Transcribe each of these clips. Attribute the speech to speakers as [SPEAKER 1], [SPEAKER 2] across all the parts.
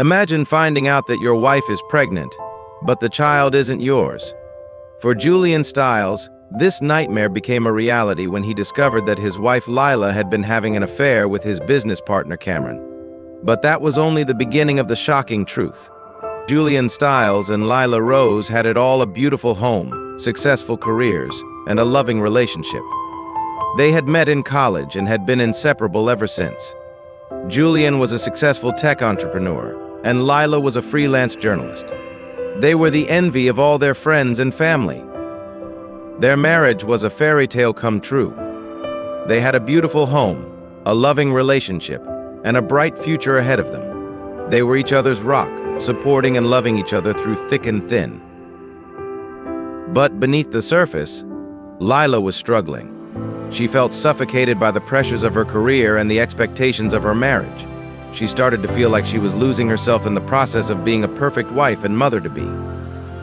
[SPEAKER 1] Imagine finding out that your wife is pregnant, but the child isn't yours. For Julian Stiles, this nightmare became a reality when he discovered that his wife Lila had been having an affair with his business partner Cameron. But that was only the beginning of the shocking truth. Julian Stiles and Lila Rose had it all: a beautiful home, successful careers, and a loving relationship. They had met in college and had been inseparable ever since. Julian was a successful tech entrepreneur, and Lila was a freelance journalist. They were the envy of all their friends and family. Their marriage was a fairy tale come true. They had a beautiful home, a loving relationship, and a bright future ahead of them. They were each other's rock, supporting and loving each other through thick and thin. But beneath the surface, Lila was struggling. She felt suffocated by the pressures of her career and the expectations of her marriage. She started to feel like she was losing herself in the process of being a perfect wife and mother-to-be.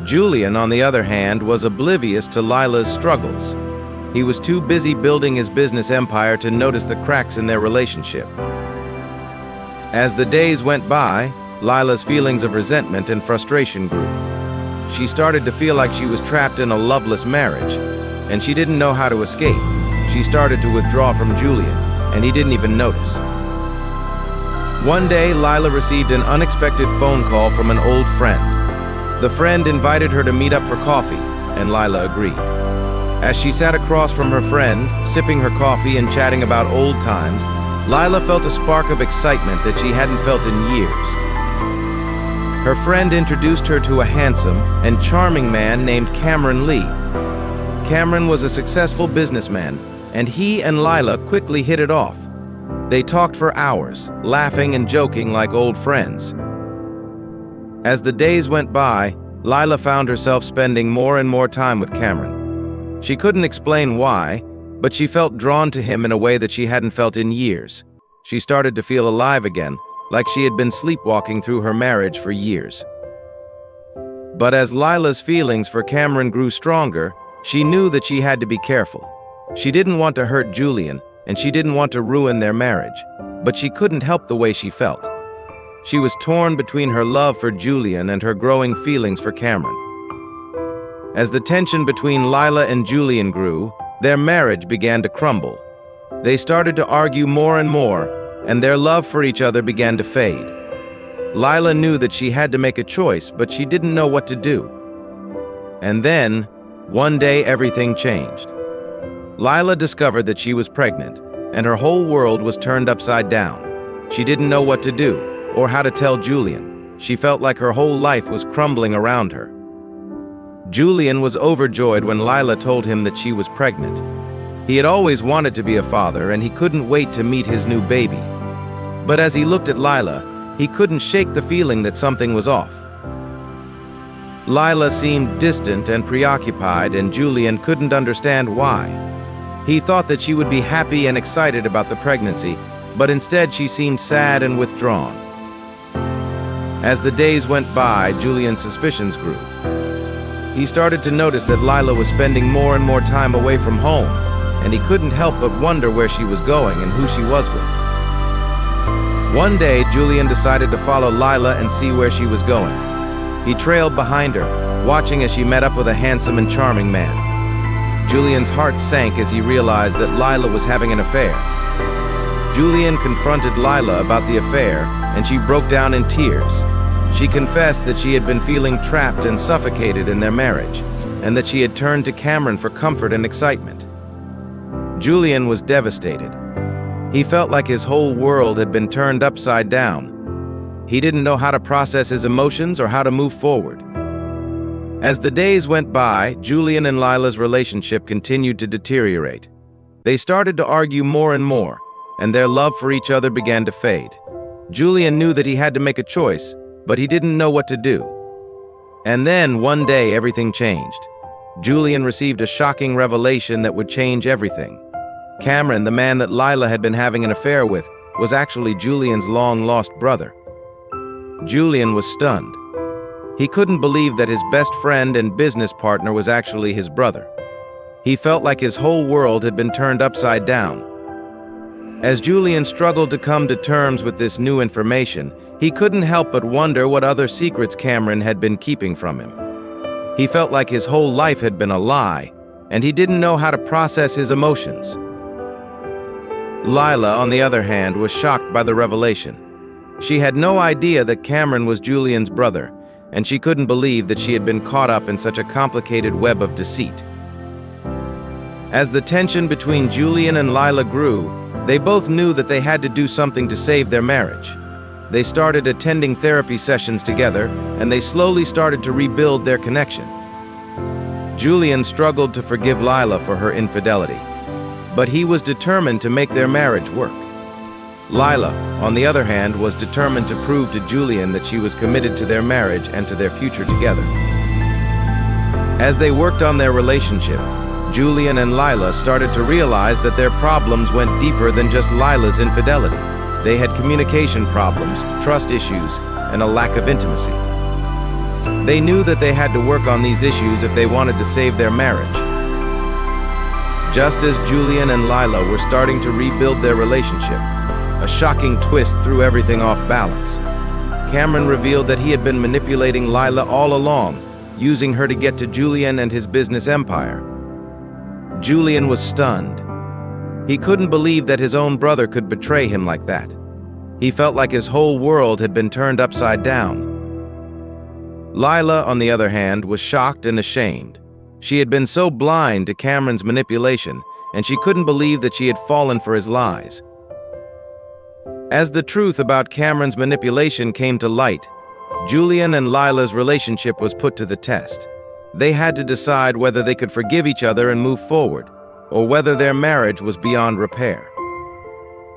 [SPEAKER 1] Julian, on the other hand, was oblivious to Lila's struggles. He was too busy building his business empire to notice the cracks in their relationship. As the days went by, Lila's feelings of resentment and frustration grew. She started to feel like she was trapped in a loveless marriage, and she didn't know how to escape. She started to withdraw from Julian, and he didn't even notice. One day, Lila received an unexpected phone call from an old friend. The friend invited her to meet up for coffee, and Lila agreed. As she sat across from her friend, sipping her coffee and chatting about old times, Lila felt a spark of excitement that she hadn't felt in years. Her friend introduced her to a handsome and charming man named Cameron Lee. Cameron was a successful businessman, and he and Lila quickly hit it off. They talked for hours, laughing and joking like old friends. As the days went by, Lila found herself spending more and more time with Cameron. She couldn't explain why, but she felt drawn to him in a way that she hadn't felt in years. She started to feel alive again, like she had been sleepwalking through her marriage for years. But as Lila's feelings for Cameron grew stronger, she knew that she had to be careful. She didn't want to hurt Julian, and she didn't want to ruin their marriage, but she couldn't help the way she felt. She was torn between her love for Julian and her growing feelings for Cameron. As the tension between Lila and Julian grew, their marriage began to crumble. They started to argue more and more, and their love for each other began to fade. Lila knew that she had to make a choice, but she didn't know what to do. And then, one day, everything changed. Lila discovered that she was pregnant, and her whole world was turned upside down. She didn't know what to do, or how to tell Julian. She felt like her whole life was crumbling around her. Julian was overjoyed when Lila told him that she was pregnant. He had always wanted to be a father, and he couldn't wait to meet his new baby. But as he looked at Lila, he couldn't shake the feeling that something was off. Lila seemed distant and preoccupied, and Julian couldn't understand why. He thought that she would be happy and excited about the pregnancy, but instead she seemed sad and withdrawn. As the days went by, Julian's suspicions grew. He started to notice that Lila was spending more and more time away from home, and he couldn't help but wonder where she was going and who she was with. One day, Julian decided to follow Lila and see where she was going. He trailed behind her, watching as she met up with a handsome and charming man. Julian's heart sank as he realized that Lila was having an affair. Julian confronted Lila about the affair, and she broke down in tears. She confessed that she had been feeling trapped and suffocated in their marriage, and that she had turned to Cameron for comfort and excitement. Julian was devastated. He felt like his whole world had been turned upside down. He didn't know how to process his emotions or how to move forward. As the days went by, Julian and Lila's relationship continued to deteriorate. They started to argue more and more, and their love for each other began to fade. Julian knew that he had to make a choice, but he didn't know what to do. And then, one day, everything changed. Julian received a shocking revelation that would change everything. Cameron, the man that Lila had been having an affair with, was actually Julian's long-lost brother. Julian was stunned. He couldn't believe that his best friend and business partner was actually his brother. He felt like his whole world had been turned upside down. As Julian struggled to come to terms with this new information, he couldn't help but wonder what other secrets Cameron had been keeping from him. He felt like his whole life had been a lie, and he didn't know how to process his emotions. Lila, on the other hand, was shocked by the revelation. She had no idea that Cameron was Julian's brother, and she couldn't believe that she had been caught up in such a complicated web of deceit. As the tension between Julian and Lila grew, they both knew that they had to do something to save their marriage. They started attending therapy sessions together, and they slowly started to rebuild their connection. Julian struggled to forgive Lila for her infidelity, but he was determined to make their marriage work. Lila, on the other hand, was determined to prove to Julian that she was committed to their marriage and to their future together. As they worked on their relationship, Julian and Lila started to realize that their problems went deeper than just Lila's infidelity. They had communication problems, trust issues, and a lack of intimacy. They knew that they had to work on these issues if they wanted to save their marriage. Just as Julian and Lila were starting to rebuild their relationship, a shocking twist threw everything off balance. Cameron revealed that he had been manipulating Lila all along, using her to get to Julian and his business empire. Julian was stunned. He couldn't believe that his own brother could betray him like that. He felt like his whole world had been turned upside down. Lila, on the other hand, was shocked and ashamed. She had been so blind to Cameron's manipulation, and she couldn't believe that she had fallen for his lies. As the truth about Cameron's manipulation came to light, Julian and Lila's relationship was put to the test. They had to decide whether they could forgive each other and move forward, or whether their marriage was beyond repair.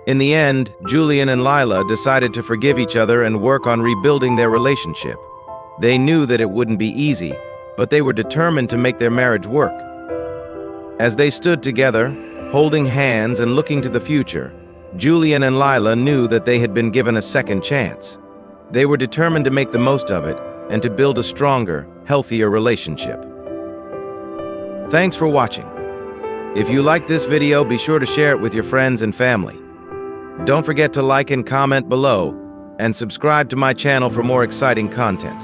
[SPEAKER 1] In the end, Julian and Lila decided to forgive each other and work on rebuilding their relationship. They knew that it wouldn't be easy, but they were determined to make their marriage work. As they stood together, holding hands and looking to the future, Julian and Lila knew that they had been given a second chance. They were determined to make the most of it and to build a stronger, healthier relationship. Thanks for watching. If you liked this video, be sure to share it with your friends and family. Don't forget to like and comment below, and subscribe to my channel for more exciting content.